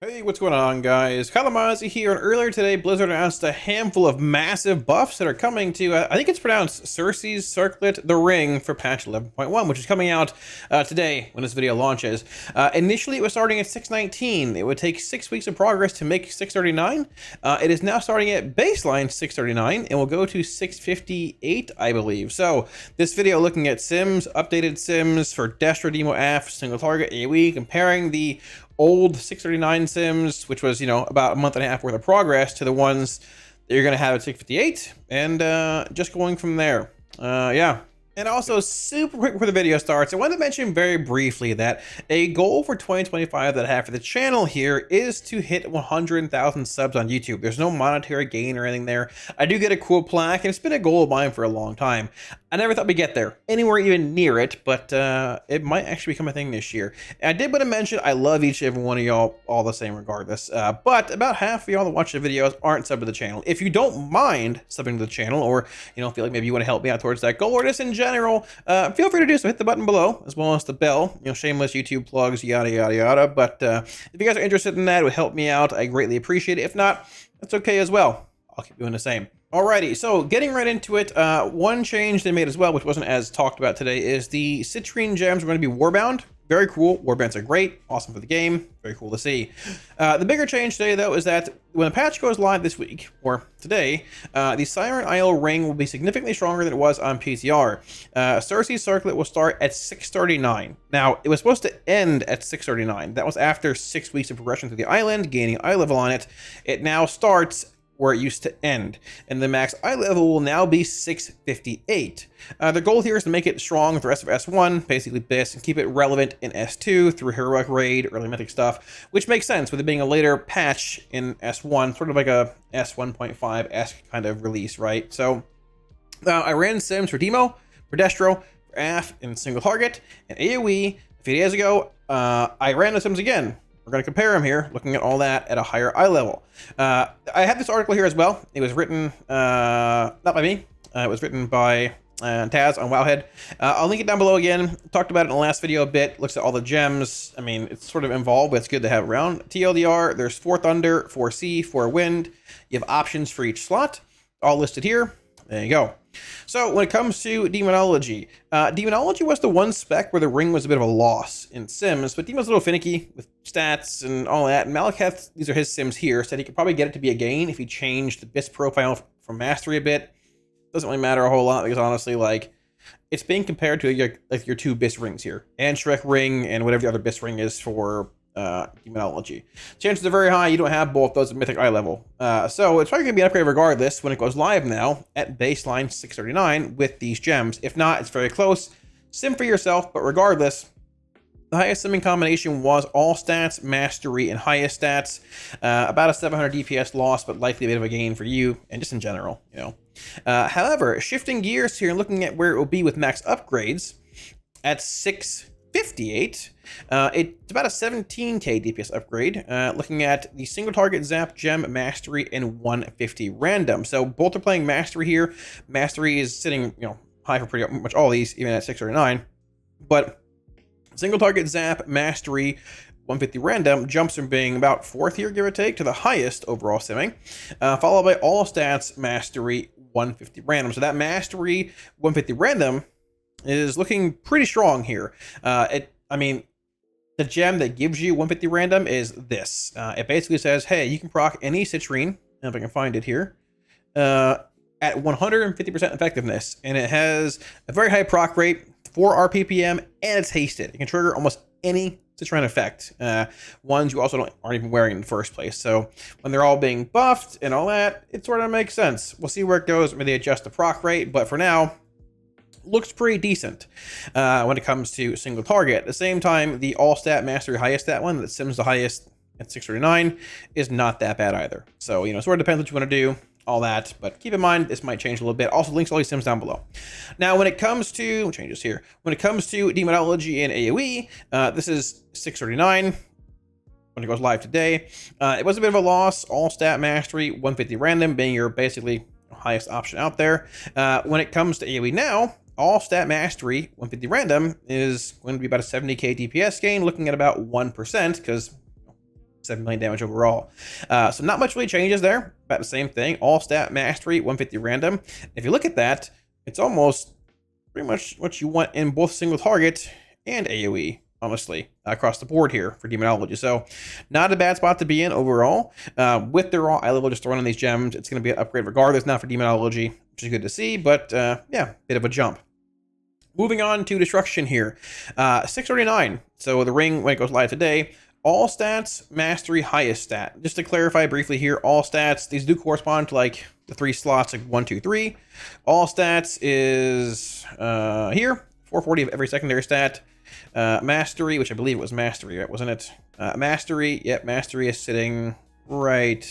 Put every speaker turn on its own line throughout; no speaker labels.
Hey, what's going on, guys? Kalamazi here, and earlier today, Blizzard announced a handful of massive buffs that are coming to, I think it's pronounced Circe's Circlet the Ring for patch 11.1, which is coming out today when this video launches. Initially, it was starting at 619. It would take 6 weeks of progress to make 639. It is now starting at baseline 639 and will go to 658, I believe. So, this video looking at sims, updated sims for Destro, Demo, AF, single target, AoE, comparing the old 639 sims, which was, about a month and a half worth of progress, to the ones that you're going to have at 658, and just going from there. Yeah. And also, super quick before the video starts, I wanted to mention very briefly that a goal for 2025 that I have for the channel here is to hit 100,000 subs on YouTube. There's no monetary gain or anything there. I do get a cool plaque, and it's been a goal of mine for a long time. I never thought we'd get there, anywhere even near it, but it might actually become a thing this year. And I did want to mention, I love each and every one of y'all all the same regardless, but about half of y'all that watch the videos aren't subbed to the channel. If you don't mind subbing to the channel, or feel like maybe you want to help me out towards that goal, or just in general, feel free to do so. Hit the button below, as well as the bell, shameless YouTube plugs, yada, yada, yada. But if you guys are interested in that, it would help me out. I greatly appreciate it. If not, that's okay as well. I'll keep doing the same. Alrighty, so getting right into it, one change they made as well, which wasn't as talked about today, is the citrine gems are going to be warbound. Very cool. Warbands are great. Awesome for the game. Very cool to see. The bigger change today, though, is that when the patch goes live this week, or today, the Siren Isle ring will be significantly stronger than it was on PTR. Circe's Circlet will start at 639. Now, it was supposed to end at 639. That was after 6 weeks of progression through the island, gaining eye level on it. It now starts where it used to end, and the max eye level will now be 658. The goal here is to make it strong with the rest of S1, basically BIS, and keep it relevant in S2 through heroic raid, early mythic stuff, which makes sense with it being a later patch in S1, sort of like a S1.5-esque kind of release, right? So I ran sims for Demo, for Destro, for AF, and single target, and AoE. A few days ago, I ran the sims again. We're going to compare them here, looking at all that at a higher eye level. I have this article here as well. It was written, not by me. It was written by Taz on Wowhead. I'll link it down below again. Talked about it in the last video a bit. Looks at all the gems. I mean, it's sort of involved, but it's good to have around. TLDR, there's 4 Thunder, 4 Sea, 4 Wind. You have options for each slot. All listed here. There you go. So when it comes to Demonology, Demonology was the one spec where the ring was a bit of a loss in sims, but Demon's a little finicky with stats and all that. And Malekith, these are his sims here, said he could probably get it to be a gain if he changed the BIS profile from Mastery a bit. Doesn't really matter a whole lot because honestly, like, it's being compared to your 2 BIS rings here, and Shrek ring and whatever the other BIS ring is for Demonology. Chances are very high you don't have both those at Mythic Eye level. So it's probably going to be an upgrade regardless when it goes live now at baseline 639 with these gems. If not, it's very close. Sim for yourself, but regardless, the highest simming combination was all stats, mastery, and highest stats. About a 700 DPS loss, but likely a bit of a gain for you, and just in general, However, shifting gears here and looking at where it will be with max upgrades at 658, it's about a 17k DPS upgrade, looking at the single target zap, gem, mastery, and 150 random. So both are playing mastery here. Mastery is sitting, high for pretty much all these, even at 639. But single target zap, mastery, 150 random jumps from being about 4th here, give or take, to the highest overall simming, followed by all stats, mastery, 150 random. So that mastery, 150 random is looking pretty strong here. The gem that gives you 150 random is this. It basically says, hey, you can proc any citrine, if I can find it here, at 150% effectiveness. And it has a very high proc rate, 4 RPPM, and it's hasted. It can trigger almost any citrine effect. Ones you also aren't even wearing in the first place. So when they're all being buffed and all that, it sort of makes sense. We'll see where it goes when they adjust the proc rate, but for now, looks pretty decent when it comes to single target. At the same time, the all stat mastery highest stat one that sims the highest at 639 is not that bad either. So, sort of depends what you want to do, all that, but keep in mind this might change a little bit. Also, links to all these sims down below. Now, when it comes to changes here, when it comes to Demonology and AoE, this is 639 when it goes live today. It was a bit of a loss. All stat mastery, 150 random being your basically highest option out there. When it comes to AoE now, all stat mastery 150 random is going to be about a 70k DPS gain, looking at about 1%, because 7 million damage overall. So not much really changes there. About the same thing. All stat mastery, 150 random. If you look at that, it's almost pretty much what you want in both single target and AoE, honestly, across the board here for Demonology. So not a bad spot to be in overall. With the raw eye level, just throwing on these gems, it's going to be an upgrade regardless, not for Demonology, which is good to see, but yeah, bit of a jump. Moving on to Destruction here. 639. So the ring, when it goes live today, all stats, mastery, highest stat. Just to clarify briefly here, all stats, these do correspond to like the 3 slots, like 1, 2, 3. All stats is here, 440 of every secondary stat. Mastery, which I believe it was mastery, right? Wasn't it? Mastery, yep, mastery is sitting right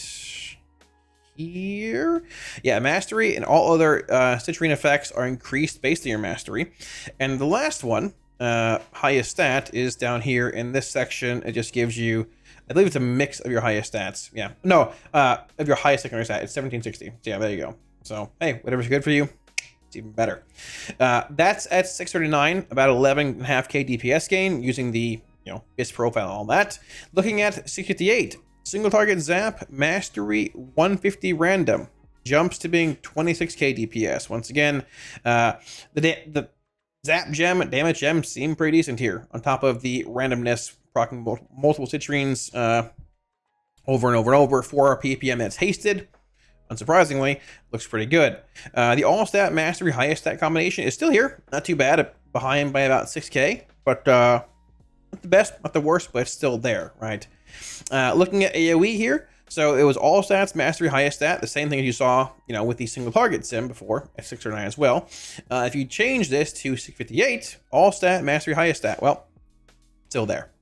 here. Yeah, mastery and all other citrine effects are increased based on your mastery. And the last one, highest stat, is down here in this section. It just gives you, I believe it's a mix of your highest stats. Yeah, no, of your highest secondary stat. It's 1760. So yeah, there you go. So hey, whatever's good for you, it's even better. That's at 639, about 11.5k DPS gain using the BIS profile and all that. Looking at 658, single target zap, mastery, 150 random, jumps to being 26k DPS. Once again, the zap gem, damage gem seem pretty decent here, on top of the randomness, proccing multiple citrines over and over and over. 4 PPM that's hasted. Unsurprisingly, looks pretty good. The all stat mastery highest stat combination is still here. Not too bad, behind by about 6k, but not the best, not the worst, but it's still there, right? Looking at AoE here, so it was all stats mastery highest stat, the same thing as you saw, with the single target sim before at 609 as well. If you change this to 658, all stat mastery highest stat, well, still there.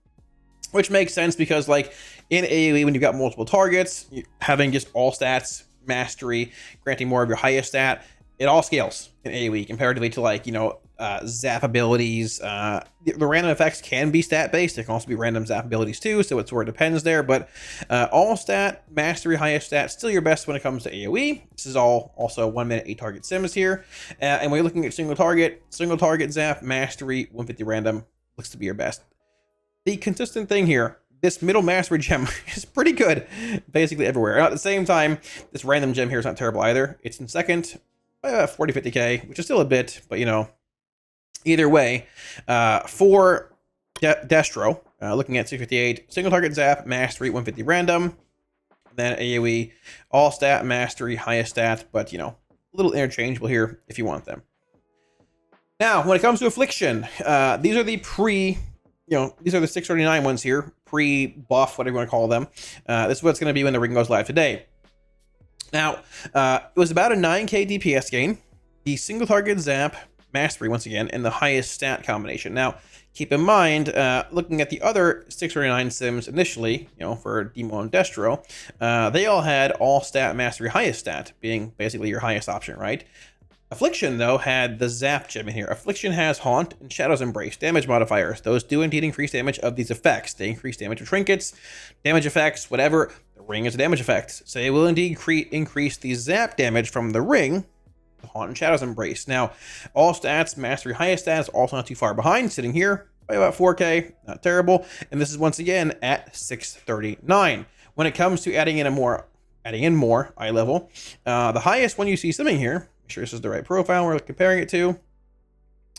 Which makes sense because, like, in AoE, when you've got multiple targets, having just all stats mastery, granting more of your highest stat, it all scales in AoE comparatively to, like, zap abilities. The random effects can be stat based. They can also be random zap abilities too, so it sort of depends there. But all stat mastery highest stat, still your best when it comes to AoE. This is all also 1 minute 8 target sims here. And when you're looking at single target zap mastery 150 random looks to be your best. The consistent thing here, this middle mastery gem is pretty good basically everywhere. And at the same time, this random gem here is not terrible either. It's in second by about 40-50k, which is still a bit, but either way, for Destro, looking at 658, single target zap, mastery, 150 random, then AoE, all stat, mastery, highest stat, but a little interchangeable here if you want them. Now, when it comes to affliction, these are the these are the 639 ones here, pre-buff, whatever you want to call them. This is what's going to be when the ring goes live today. Now, it was about a 9k DPS gain, the single target zap, mastery once again, and the highest stat combination. Now, keep in mind, looking at the other 639 sims initially, for Demo and Destro, they all had all stat, mastery, highest stat being basically your highest option, right? Affliction, though, had the zap gem in here. Affliction has Haunt and Shadow's Embrace damage modifiers. Those do indeed increase damage of these effects. They increase damage of trinkets, damage effects, whatever. The ring is a damage effect, so they will indeed increase the zap damage from the ring, the Haunt and Shadow's Embrace. Now, all stats, mastery, highest stats, also not too far behind, sitting here by about 4k, not terrible. And this is once again at 639. When it comes to adding in more eye level, the highest one you see simming here, make sure this is the right profile we're comparing it to.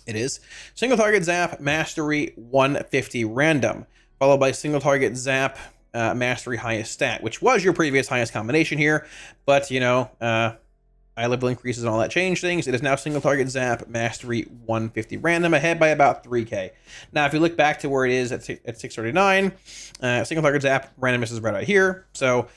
It is single target zap, mastery, 150 random, followed by single target zap, mastery, highest stat, which was your previous highest combination here, but eye level increases and all that change things. It is now single target zap, mastery, 150 random, ahead by about 3k. Now, if you look back to where it is at 639, single target zap, randomness is right out here, so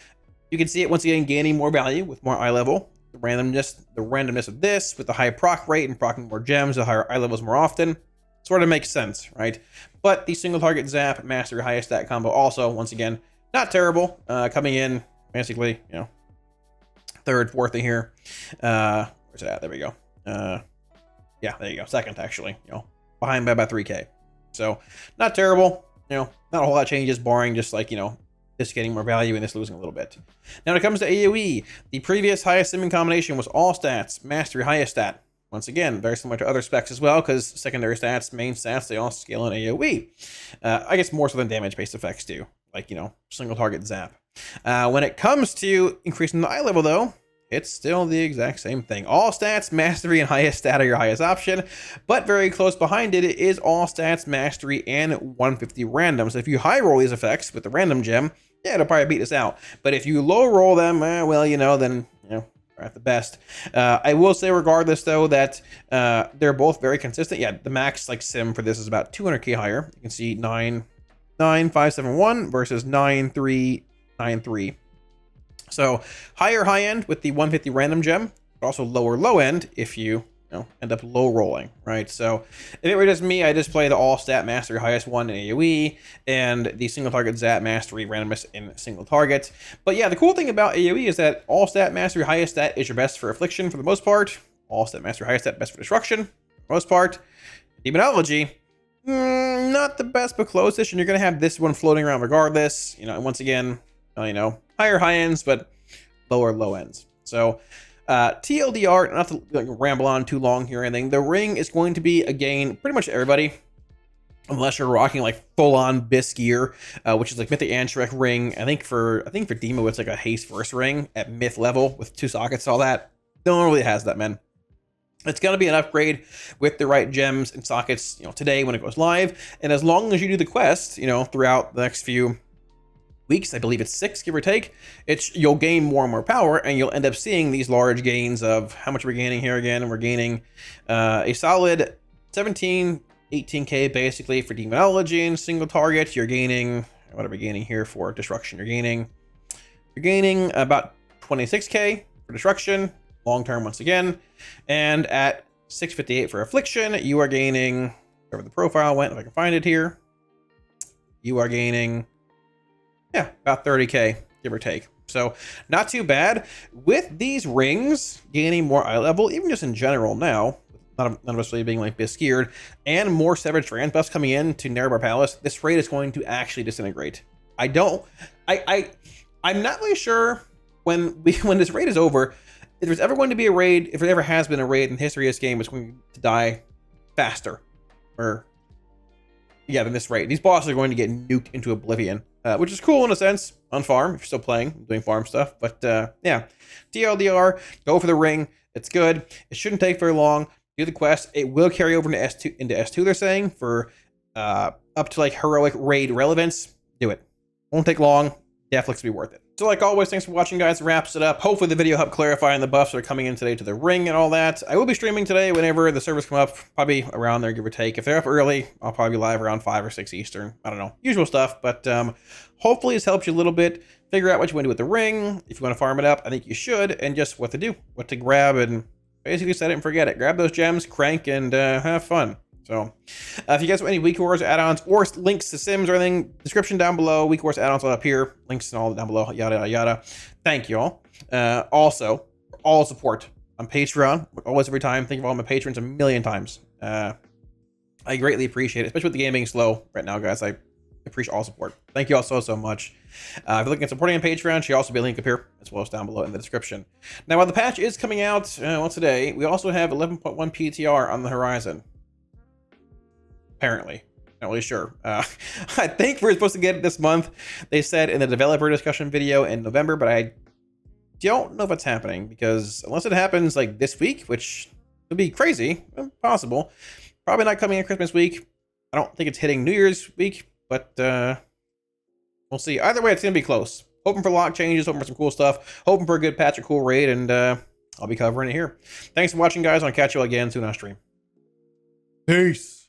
you can see it once again gaining more value with more eye level. The randomness of this with the high proc rate and proccing more gems, the higher eye levels more often, sort of makes sense, right? But the single target zap, mastery, highest stat combo also, once again, not terrible. Coming in basically, third, fourth in here. Where's it at? There we go. Yeah, there you go. Second, actually, behind by about 3k. So not terrible. Not a whole lot of changes, barring just like, this getting more value and this losing a little bit. Now, when it comes to AoE, the previous highest simming combination was all stats, mastery, highest stat. Once again, very similar to other specs as well, because secondary stats, main stats, they all scale in AoE. I guess more so than damage-based effects do. like, you know, single target zap. When it comes to increasing the eye level, though, it's still the exact same thing. All stats, mastery, and highest stat are your highest option, but very close behind it is all stats, mastery, and 150 random. So if you high roll these effects with the random gem, yeah, it'll probably beat this out. But if you low roll them, well, you know, then, you know, we're at the best. I will say, regardless, though, that they're both very consistent. Yeah, the max like sim for this is about 200k higher. You can see 99571 versus 9393. So higher high end with the 150 random gem, but also lower low end if you end up low rolling, right? So if it were just me, I just play the all stat mastery highest one in AoE and the single target zap mastery randomness in single target. But yeah, the cool thing about AoE is that all stat mastery highest stat is your best for affliction for the most part. All stat mastery highest stat best for destruction for the most part. Demonology, not the best but closest, and you're gonna have this one floating around regardless. You know, and once again, you know, higher high ends but lower low ends. So TLDR, not to ramble on too long here or anything, the ring is going to be, again, pretty much everybody, unless you're rocking like full-on Bisque gear, which is like Mythic Anshrek ring. I think for Demo, it's like a haste first ring at myth level with 2 sockets, all that. No one really has that, man. It's going to be an upgrade with the right gems and sockets, you know, today when it goes live. And as long as you do the quest, you know, throughout the next few weeks, I believe it's 6, give or take, you'll gain more and more power, and you'll end up seeing these large gains of how much we're gaining here again. We're gaining a solid 17, 18k basically for demonology and single target. You're gaining, what are we gaining here for destruction? You're gaining about 26k for destruction, long term once again. And at 658 for affliction, you are gaining, wherever the profile went, if I can find it here, you are gaining, yeah, about 30k, give or take. So not too bad. With these rings gaining more eye level, even just in general now, none of us really being like Bisque-geared, and more Severed Strands buffs coming in to Nerebar Palace, this raid is going to actually disintegrate. I'm not really sure when this raid is over, if there's ever going to be a raid, if there ever has been a raid in the history of this game, it's going to die faster. Or, yeah, than this raid. These bosses are going to get nuked into oblivion. Which is cool in a sense, on farm, if you're still playing, doing farm stuff. But yeah, TLDR, go for the ring. It's good. It shouldn't take very long. Do the quest. It will carry over into S2, they're saying, for up to like heroic raid relevance. Do it. Won't take long. Definitely to be worth it. So like always, thanks for watching, guys. Wraps it up. Hopefully the video helped clarify on the buffs that are coming in today to the ring and all that. I will be streaming today whenever the servers come up, probably around there, give or take. If they're up early, I'll probably be live around 5 or 6 Eastern. I don't know, usual stuff. But hopefully this helps you a little bit figure out what you want to do with the ring. If you want to farm it up, I think you should, and just what to do, what to grab, and basically set it and forget it. Grab those gems, crank, and have fun. So if you guys have any Week Wars add-ons or links to Sims or anything, description down below. Week Wars add-ons up here, links and all down below, yada yada yada. Thank you all. Also, all support on Patreon, always, every time. Thank you for all my patrons a million times. I greatly appreciate it, especially with the game being slow right now, guys. I appreciate all support. Thank you all so much. If you're looking at supporting on Patreon, should also be a link up here, as well as down below in the description. Now, while the patch is coming out once a day, we also have 11.1 PTR on the horizon. Apparently, not really sure. I think we're supposed to get it this month. They said in the developer discussion video in November, but I don't know if it's happening, because unless it happens like this week, which would be crazy, possible, probably not coming in Christmas week. I don't think it's hitting New Year's week, but we'll see. Either way, it's gonna be close. Hoping for lock changes, hoping for some cool stuff, hoping for a good patch, a cool raid, and I'll be covering it here. Thanks for watching, guys. I'll catch you all again soon on stream. Peace.